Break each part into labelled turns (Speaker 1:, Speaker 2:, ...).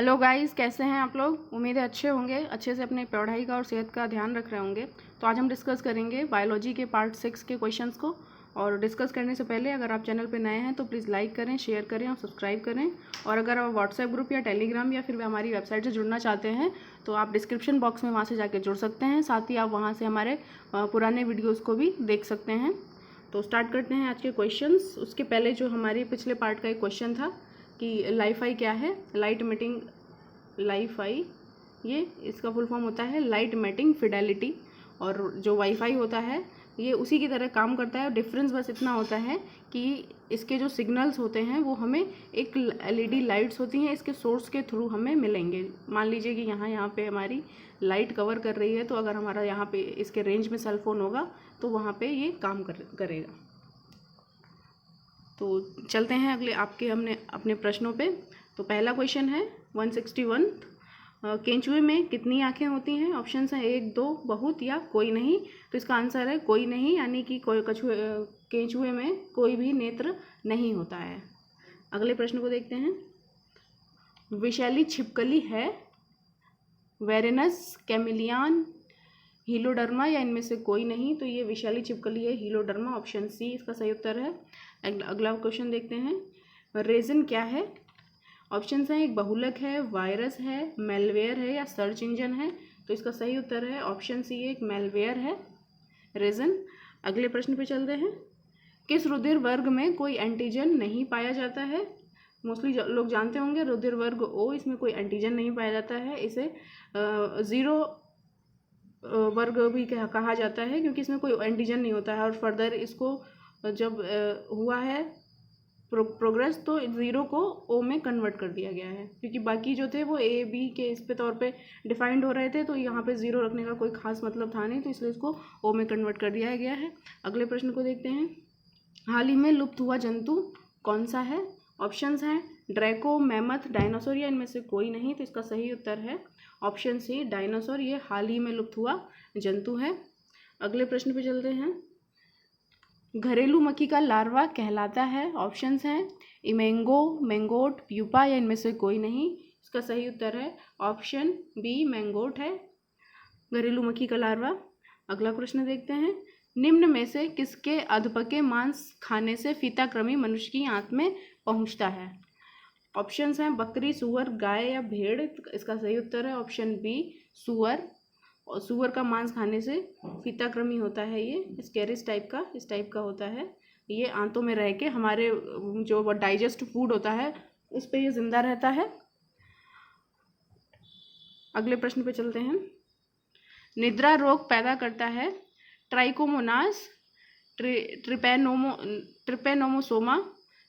Speaker 1: Hello guys, कैसे हैं आप लोग। उम्मीद है अच्छे होंगे, अच्छे से अपनी पढ़ाई का और सेहत का ध्यान रख रहे होंगे। तो आज हम डिस्कस करेंगे बायोलॉजी के पार्ट 6 के क्वेश्चंस को। और डिस्कस करने से पहले अगर आप चैनल पर नए हैं तो प्लीज़ लाइक करें, शेयर करें और सब्सक्राइब करें। और अगर आप व्हाट्सएप ग्रुप या टेलीग्राम या फिर हमारी वेबसाइट से जुड़ना चाहते हैं तो आप डिस्क्रिप्शन बॉक्स में वहाँ से जाकर जुड़ सकते हैं। साथ ही आप वहाँ से हमारे पुराने वीडियोज़ को भी देख सकते हैं। तो स्टार्ट करते हैं आज के क्वेश्चंस। उसके पहले जो हमारे पिछले पार्ट का एक क्वेश्चन था कि लाइफाई क्या है। लाइट इमिटिंग लाइफाई, ये इसका फुल फॉर्म होता है लाइट इमिटिंग फिडेलिटी। और जो वाईफाई होता है ये उसी की तरह काम करता है। और डिफरेंस बस इतना होता है कि इसके जो सिग्नल्स होते हैं वो हमें एक एलईडी लाइट्स होती हैं, इसके सोर्स के थ्रू हमें मिलेंगे। मान लीजिए कि यहाँ पे हमारी लाइट कवर कर रही है, तो अगर हमारा यहाँ पे इसके रेंज में सेल फोन होगा तो वहाँ पे ये काम करेगा। तो चलते हैं अगले हमने अपने प्रश्नों पे। तो पहला क्वेश्चन है 161, केंचुए में कितनी आँखें होती हैं। ऑप्शंस हैं 1, 2, बहुत या कोई नहीं। तो इसका आंसर है कोई नहीं, यानी कि केंचुए में कोई भी नेत्र नहीं होता है। अगले प्रश्न को देखते हैं। विषैली छिपकली है वेरेनस, कैमिलियन, हीलोडर्मा या इनमें से कोई नहीं। तो ये विषैली छिपकली है हीलोडर्मा, ऑप्शन सी इसका सही उत्तर है। अगला क्वेश्चन देखते हैं। रेजिन क्या है। ऑप्शंस हैं एक बहुलक है, वायरस है, मेलवेयर है या सर्च इंजन है। तो इसका सही उत्तर है ऑप्शन सी, एक मेलवेयर है रेजिन। अगले प्रश्न पे चलते हैं। किस रुधिर वर्ग में कोई एंटीजन नहीं पाया जाता है। मोस्टली लोग जानते होंगे रुधिर वर्ग ओ, इसमें कोई एंटीजन नहीं पाया जाता है। इसे ज़ीरो वर्ग भी कहा जाता है क्योंकि इसमें कोई एंटीजन नहीं होता है। और फर्दर इसको जब हुआ है प्रोग्रेस तो 0 को ओ में कन्वर्ट कर दिया गया है, क्योंकि बाकी जो थे वो ए बी के इस पे तौर पे डिफाइंड हो रहे थे। तो यहाँ पे 0 रखने का कोई खास मतलब था नहीं, तो इसलिए इसको ओ में कन्वर्ट कर दिया गया है। अगले प्रश्न को देखते हैं। हाल ही में लुप्त हुआ जंतु कौन सा है। ऑप्शंस हैं ड्रैको, मैमथ, डायनासोर या इनमें से कोई नहीं। तो इसका सही उत्तर है ऑप्शन सी, डायनासोर। ये हाल ही में लुप्त हुआ जंतु है। अगले प्रश्न पे चलते हैं। घरेलू मक्खी का लार्वा कहलाता है। ऑप्शंस हैं इमेंगो, मैंगोट, प्यूपा या इनमें से कोई नहीं। इसका सही उत्तर है ऑप्शन बी, मैंगोट है घरेलू मक्खी का लार्वा। अगला प्रश्न देखते हैं। निम्न में से किसके अधपके मांस खाने से फीताकृमि मनुष्य की आंत में पहुंचता है। ऑप्शंस हैं बकरी, सुअर, गाय या भेड़। इसका सही उत्तर है ऑप्शन बी, सुअर। और सुअर का मांस खाने से फीताकृमि होता है, ये स्केरिस इस टाइप का होता है। ये आंतों में रह के हमारे जो डाइजेस्ट फूड होता है उस पर ये जिंदा रहता है। अगले प्रश्न पे चलते हैं। निद्रा रोग पैदा करता है ट्राइकोमोनास, ट्रिपेनोमोसोमा,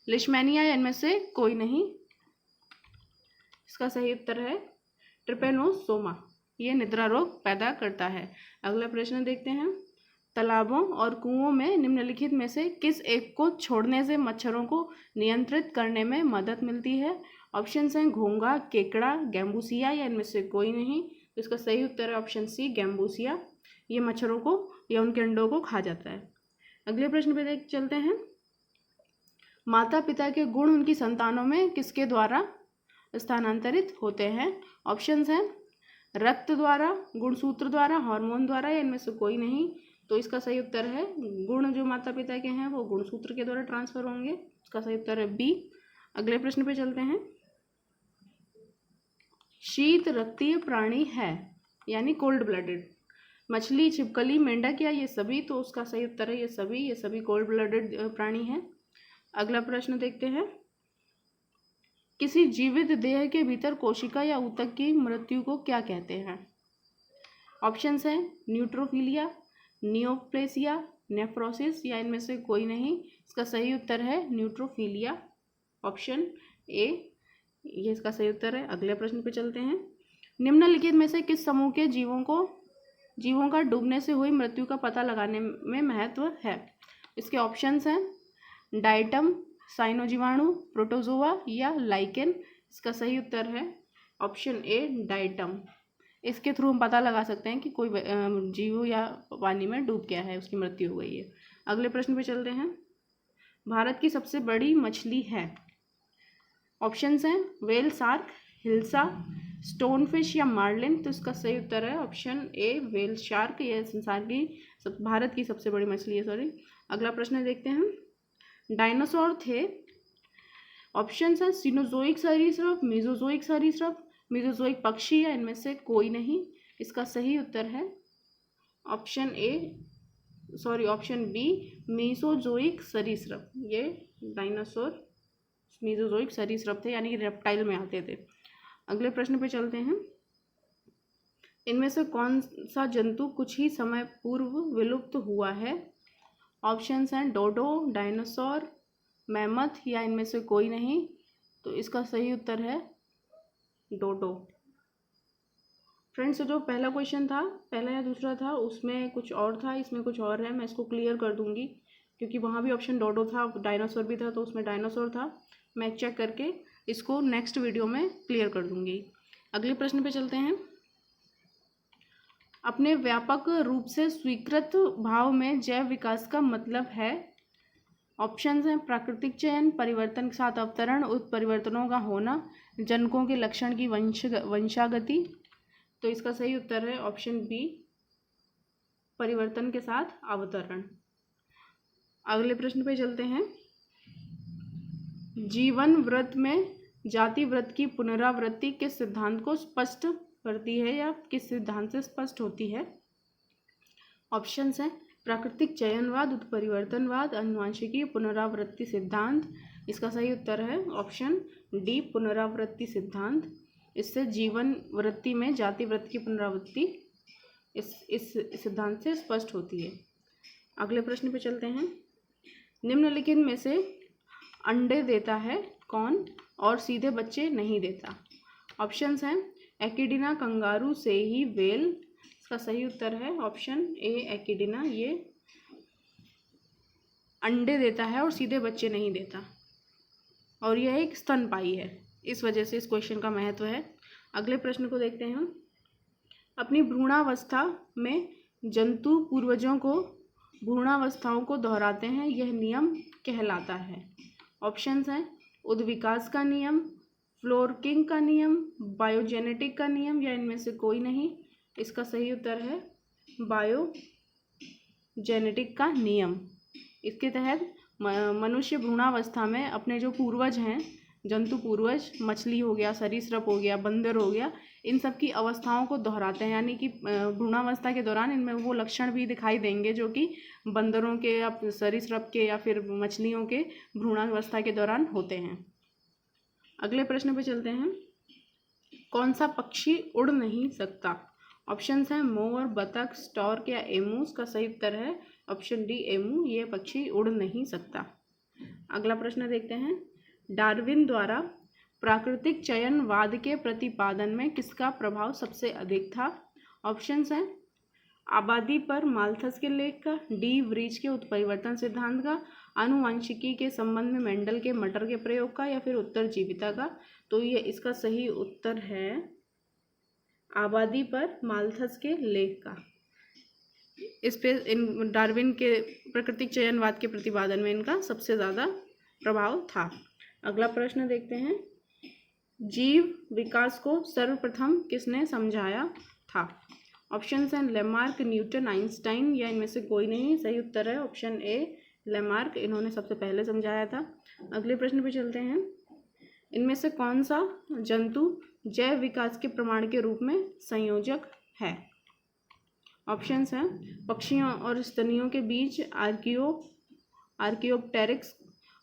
Speaker 1: लिशमैनिया या इनमें से कोई नहीं। इसका सही उत्तर है ट्रिपेनोसोमा, ये निद्रा रोग पैदा करता है। अगला प्रश्न देखते हैं। तालाबों और कुओं में निम्नलिखित में से किस एक को छोड़ने से मच्छरों को नियंत्रित करने में मदद मिलती है। ऑप्शंस हैं घोंघा, केकड़ा, गैम्बूसिया या इनमें से कोई नहीं। तो इसका सही उत्तर है ऑप्शन सी, गैम्बूसिया। ये मच्छरों को या उनके अंडों को खा जाता है। अगले प्रश्न पे चलते हैं। माता पिता के गुण उनकी संतानों में किसके द्वारा स्थानांतरित होते हैं। ऑप्शंस हैं रक्त द्वारा, गुणसूत्र द्वारा, हार्मोन द्वारा या इनमें से कोई नहीं। तो इसका सही उत्तर है गुण जो माता पिता के हैं वो गुणसूत्र के द्वारा ट्रांसफर होंगे। इसका सही उत्तर है बी। अगले प्रश्न पे चलते हैं। शीत रक्तीय प्राणी है यानी कोल्ड ब्लडेड। मछली, छिपकली, मेंढक या ये सभी। तो उसका सही उत्तर है ये सभी कोल्ड ब्लडेड प्राणी हैं। अगला प्रश्न देखते हैं। किसी जीवित देह के भीतर कोशिका या ऊतक की मृत्यु को क्या कहते हैं। ऑप्शंस हैं न्यूट्रोफिलिया, नियोप्लेसिया, नेफ्रोसिस या इनमें से कोई नहीं। इसका सही उत्तर है न्यूट्रोफिलिया, ऑप्शन ए, ये इसका सही उत्तर है। अगले प्रश्न पे चलते हैं। निम्नलिखित में से किस समूह के जीवों का डूबने से हुई मृत्यु का पता लगाने में महत्व है। इसके ऑप्शंस हैं डाइटम, साइनोजीवाणु, प्रोटोजोआ या लाइकेन। इसका सही उत्तर है ऑप्शन ए, डाइटम। इसके थ्रू हम पता लगा सकते हैं कि कोई जीव या पानी में डूब गया है, उसकी मृत्यु हो गई है। अगले प्रश्न पे चलते हैं। भारत की सबसे बड़ी मछली है। ऑप्शंस हैं व्हेल, शार्क, हिल्सा, स्टोनफिश या मार्लिन? तो इसका सही उत्तर है ऑप्शन ए व्हेल शार्क। यह संसार की भारत की सबसे बड़ी मछली है, सॉरी। अगला प्रश्न देखते हैं। डायनासोर थे, ऑप्शंस हैं सिनोजोइक सरीसृप, मेसोजोइक सरीसृप, मेसोजोइक पक्षी, या इनमें से कोई नहीं। इसका सही उत्तर है ऑप्शन बी मेसोजोइक सरीसृप। ये डायनासोर मेसोजोइक सरीसृप थे, यानी कि रेप्टाइल में आते थे। अगले प्रश्न पे चलते हैं। इनमें से कौन सा जंतु कुछ ही समय पूर्व विलुप्त हुआ है? ऑप्शंस हैं डोडो, डायनासोर, मैमथ, या इनमें से कोई नहीं। तो इसका सही उत्तर है डोडो। फ्रेंड्स, जो पहला क्वेश्चन था, पहला या दूसरा था, उसमें कुछ और था, इसमें कुछ और है। मैं इसको क्लियर कर दूंगी क्योंकि वहाँ भी ऑप्शन डोडो था, डायनासोर भी था, तो उसमें डायनासोर था। मैं चेक करके इसको नेक्स्ट वीडियो में क्लियर कर दूंगी। अगले प्रश्न पे चलते हैं। अपने व्यापक रूप से स्वीकृत भाव में जैव विकास का मतलब है? ऑप्शंस हैं प्राकृतिक चयन, परिवर्तन के साथ अवतरण, उत्परिवर्तनों का होना, जनकों के लक्षण की वंशागति। तो इसका सही उत्तर है ऑप्शन बी परिवर्तन के साथ अवतरण। अगले प्रश्न पे चलते हैं। जीवन वृत्त में जाति वृत्त की पुनरावृत्ति किस सिद्धांत को स्पष्ट करती है या किस सिद्धांत से स्पष्ट होती है? ऑप्शंस हैं प्राकृतिक चयनवाद, उत्परिवर्तनवाद, आनुवंशिकी, पुनरावृत्ति सिद्धांत। इसका सही उत्तर है ऑप्शन डी पुनरावृत्ति सिद्धांत। इससे जीवन वृत्ति में जाति वृत्त की पुनरावृत्ति इस सिद्धांत से स्पष्ट होती है। अगले प्रश्न पे चलते हैं। निम्नलिखित में से अंडे देता है कौन और सीधे बच्चे नहीं देता? ऑप्शंस हैं एकिडिना, कंगारू, सेही, व्हेल। इसका सही उत्तर है ऑप्शन ए एकिडिना। ये अंडे देता है और सीधे बच्चे नहीं देता, और यह एक स्तनपायी है, इस वजह से इस क्वेश्चन का महत्व है। अगले प्रश्न को देखते हैं। अपनी भ्रूणावस्था में जंतु पूर्वजों को भ्रूणावस्थाओं को दोहराते हैं, यह नियम कहलाता है? ऑप्शंस हैं उद्विकास का नियम, फ्लोरकिंग का नियम, बायोजेनेटिक का नियम, या इनमें से कोई नहीं। इसका सही उत्तर है बायोजेनेटिक का नियम। इसके तहत मनुष्य भ्रूणावस्था में अपने जो पूर्वज हैं, जंतु पूर्वज, मछली हो गया, सरीसृप हो गया, बंदर हो गया, इन सब की अवस्थाओं को दोहराते हैं, यानी कि भ्रूणावस्था के दौरान इनमें वो लक्षण भी दिखाई देंगे जो कि बंदरों के या सरीसृप के या फिर मछलियों के भ्रूणावस्था के दौरान होते हैं। अगले प्रश्न पे चलते हैं। कौन सा पक्षी उड़ नहीं सकता? ऑप्शंस हैं मोर, बतख, स्टॉर्क या एमू। का सही उत्तर है ऑप्शन डी एमू। ये पक्षी उड़ नहीं सकता। अगला प्रश्न देखते हैं। डार्विन द्वारा प्राकृतिक चयनवाद के प्रतिपादन में किसका प्रभाव सबसे अधिक था? ऑप्शंस हैं आबादी पर माल्थस के लेख का, डी व्रीच के उत्परिवर्तन सिद्धांत का, आनुवंशिकी के संबंध में मेंडल के मटर के प्रयोग का, या फिर उत्तरजीविता का। तो ये इसका सही उत्तर है आबादी पर माल्थस के लेख का। इस पे इन डार्विन के प्राकृतिक चयनवाद के प्रतिपादन में इनका सबसे ज़्यादा प्रभाव था। अगला प्रश्न देखते हैं। जीव विकास को सर्वप्रथम किसने समझाया था? ऑप्शंस हैं लेमार्क, न्यूटन, आइंस्टाइन, या इनमें से कोई नहीं। सही उत्तर है ऑप्शन ए लेमार्क। इन्होंने सबसे पहले समझाया था। अगले प्रश्न पे चलते हैं। इनमें से कौन सा जंतु जैव विकास के प्रमाण के रूप में संयोजक है? ऑप्शंस हैं पक्षियों और स्तनियों के बीच आर्कियोप्टेरिक्स,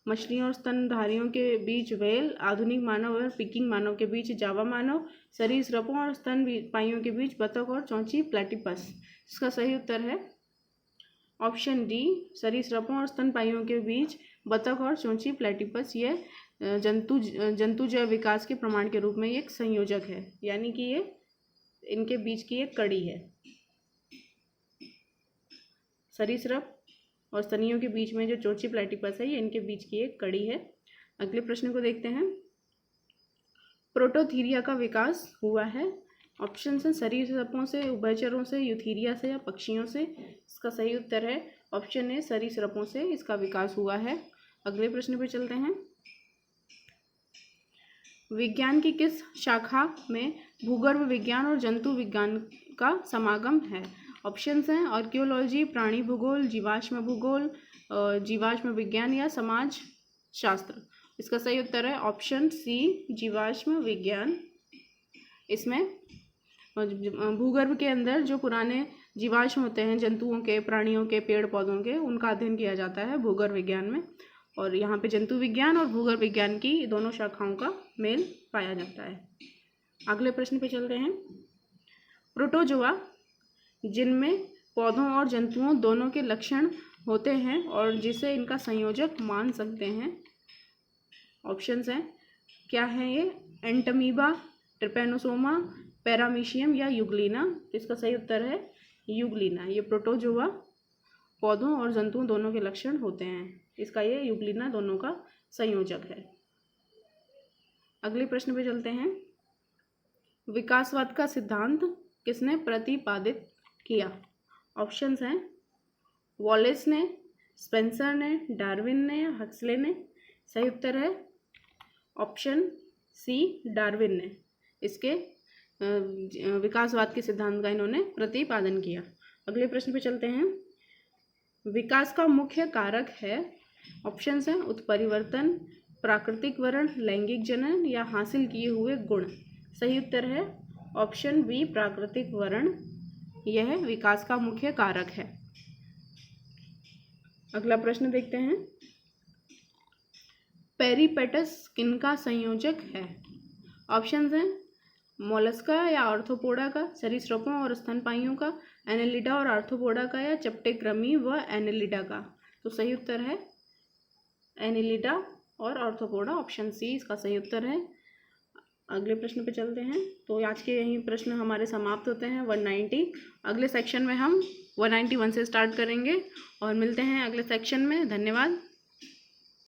Speaker 1: मछलियों और स्तनधारियों के बीच व्हेल, आधुनिक मानव और पिकिंग मानव के बीच जावा मानव, सरीसृपों और स्तनपाइयों के बीच बतख और चौंची प्लेटिपस। इसका सही उत्तर है ऑप्शन डी सरीसृपों और स्तनपाइयों के बीच बतख और चौंची प्लेटिपस। ये जंतु जैव विकास के प्रमाण के रूप में एक संयोजक है, यानी कि ये इनके बीच की एक कड़ी है। सरीसृप और स्तनियों के बीच में जो चोंची प्लेटिपस है, ये इनके बीच की एक कड़ी है। अगले प्रश्न को देखते हैं। प्रोटोथीरिया का विकास हुआ है? ऑप्शन हैं सरीसृपों से, उभयचरों से, यूथीरिया से, या पक्षियों से। इसका सही उत्तर है ऑप्शन ए सरीसृपों से इसका विकास हुआ है। अगले प्रश्न पे चलते हैं। विज्ञान की किस शाखा में भूगर्भ विज्ञान और जंतु विज्ञान का समागम है? ऑप्शंस हैं आर्कियोलॉजी, प्राणी भूगोल, जीवाश्म विज्ञान या समाज शास्त्र। इसका सही उत्तर है ऑप्शन सी, जीवाश्म विज्ञान। इसमें भूगर्भ के अंदर जो पुराने जीवाश्म होते हैं, जंतुओं के, प्राणियों के, पेड़ पौधों के, उनका अध्ययन किया जाता है भूगर्भ विज्ञान में। और यहाँ पे जंतु विज्ञान और भूगर्भ विज्ञान की दोनों शाखाओं का मेल पाया जाता है। अगले प्रश्न पे चलते हैं। प्रोटोजोआ जिनमें पौधों और जंतुओं दोनों के लक्षण होते हैं और जिसे इनका संयोजक मान सकते हैं। ऑप्शंस हैं, क्या है ये? एंटमीबा, ट्रिपैनोसोमा, पैरामीशियम या यूग्लिना। इसका सही उत्तर है यूग्लिना। ये प्रोटोजोआ पौधों और जंतुओं दोनों के लक्षण होते हैं। इसका ये यूग्लिना दोनों का संयोजक है। अगले प्रश्न पे चलते हैं। विकासवाद का सिद्धांत किसने प्रतिपादित किया? ऑप्शंस हैं वॉलेस ने, स्पेंसर ने, डार्विन ने या हक्सले ने। सही उत्तर है ऑप्शन सी, डार्विन ने। इसके विकासवाद के सिद्धांत का इन्होंने प्रतिपादन किया। अगले प्रश्न पे चलते हैं। विकास का मुख्य कारक है। ऑप्शंस हैं उत्परिवर्तन, प्राकृतिक वर्ण, लैंगिक जनन या हासिल किए हुए गुण। सही उत्तर है ऑप्शन बी, प्राकृतिक वर्ण। यह विकास का मुख्य कारक है। अगला प्रश्न देखते हैं। पेरिपेटस किनका संयोजक है? ऑप्शंस हैं मोलस्का या आर्थ्रोपोडा का, सरीसृपों और स्तनपायियों का, एनेलिडा और आर्थ्रोपोडा का या चपटेक्रमी व एनेलिडा का। तो सही उत्तर है एनेलिडा और आर्थ्रोपोडा, ऑप्शन सी इसका सही उत्तर है। अगले प्रश्न पे चलते हैं। तो आज के यही प्रश्न हमारे समाप्त होते हैं 190। अगले सेक्शन में हम 191 से स्टार्ट करेंगे और मिलते हैं अगले सेक्शन में। धन्यवाद।